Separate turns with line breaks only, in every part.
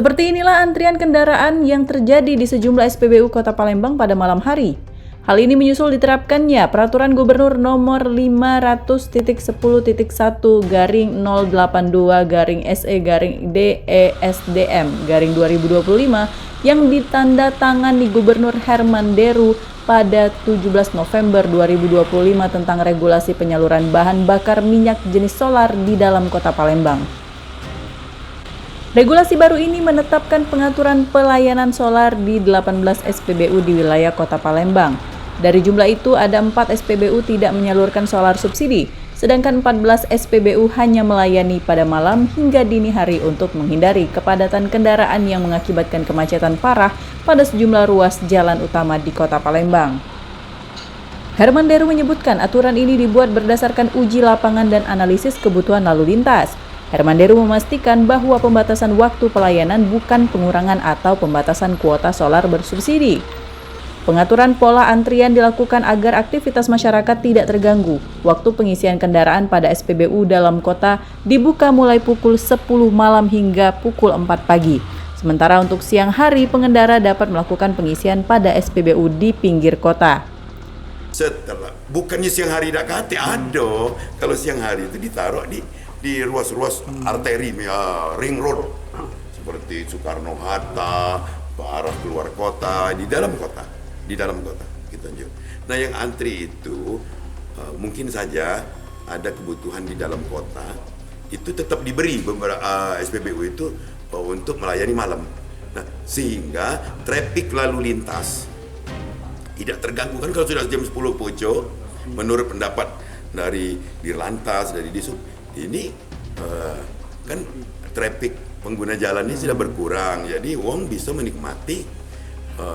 Seperti inilah antrian kendaraan yang terjadi di sejumlah SPBU Kota Palembang pada malam hari. Hal ini menyusul diterapkannya Peraturan Gubernur Nomor 500.082/SE/DESDM/2025 yang ditandatangani Gubernur Herman Deru pada 17 November 2025 tentang regulasi penyaluran bahan bakar minyak jenis solar di dalam Kota Palembang. Regulasi baru ini menetapkan pengaturan pelayanan solar di 18 SPBU di wilayah Kota Palembang. Dari jumlah itu, ada 4 SPBU tidak menyalurkan solar subsidi, sedangkan 14 SPBU hanya melayani pada malam hingga dini hari untuk menghindari kepadatan kendaraan yang mengakibatkan kemacetan parah pada sejumlah ruas jalan utama di Kota Palembang. Herman Deru menyebutkan aturan ini dibuat berdasarkan uji lapangan dan analisis kebutuhan lalu lintas. Herman Deru memastikan bahwa pembatasan waktu pelayanan bukan pengurangan atau pembatasan kuota solar bersubsidi. Pengaturan pola antrian dilakukan agar aktivitas masyarakat tidak terganggu. Waktu pengisian kendaraan pada SPBU dalam kota dibuka mulai pukul 10 malam hingga pukul 4 pagi. Sementara untuk siang hari, pengendara dapat melakukan pengisian pada SPBU di pinggir kota.
Setelah, bukannya siang hari tidak kate, ada. Kalau siang hari itu ditaruh di ruas-ruas arteri, ring road, seperti Soekarno-Hatta, arah keluar kota, di dalam kota kita tunjuk. Nah, yang antri itu mungkin saja ada kebutuhan di dalam kota, itu tetap diberi beberapa SPBU itu untuk melayani malam. Nah, sehingga traffic lalu lintas tidak terganggu. Kan kalau sudah jam 10 pojok, menurut pendapat dari Dirlantas, dari Disub, ini kan traffic pengguna jalan ini sudah berkurang, jadi wong bisa menikmati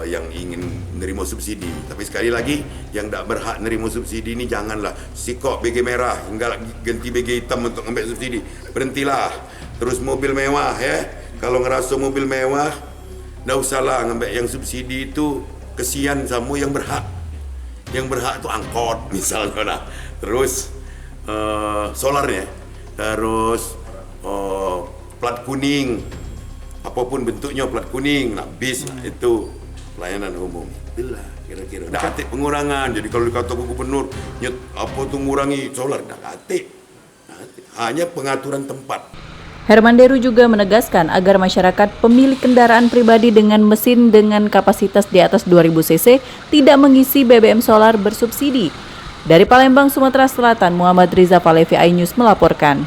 yang ingin menerima subsidi. Tapi sekali lagi, yang tidak berhak menerima subsidi ini janganlah sikok BG merah hingga ganti BG hitam untuk ambil subsidi. Berhentilah. Terus mobil mewah ya. Kalau ngerasa mobil mewah, tidak usahlah ngambil yang subsidi itu, kesian sama yang berhak. Yang berhak itu angkot misalnya. Nah, terus solarnya, terus plat kuning, apapun bentuknya plat kuning, nah bis itu pelayanan umum. Itulah kira-kira. Dah atik pengurangan. Jadi kalau dikata gubernur apa tuh ngurangi solar, dah atik. Hanya pengaturan tempat.
Herman Deru juga menegaskan agar masyarakat pemilik kendaraan pribadi dengan mesin dengan kapasitas di atas 2000 cc tidak mengisi BBM solar bersubsidi. Dari Palembang, Sumatera Selatan, Muhammad Riza Falevi, iNews melaporkan.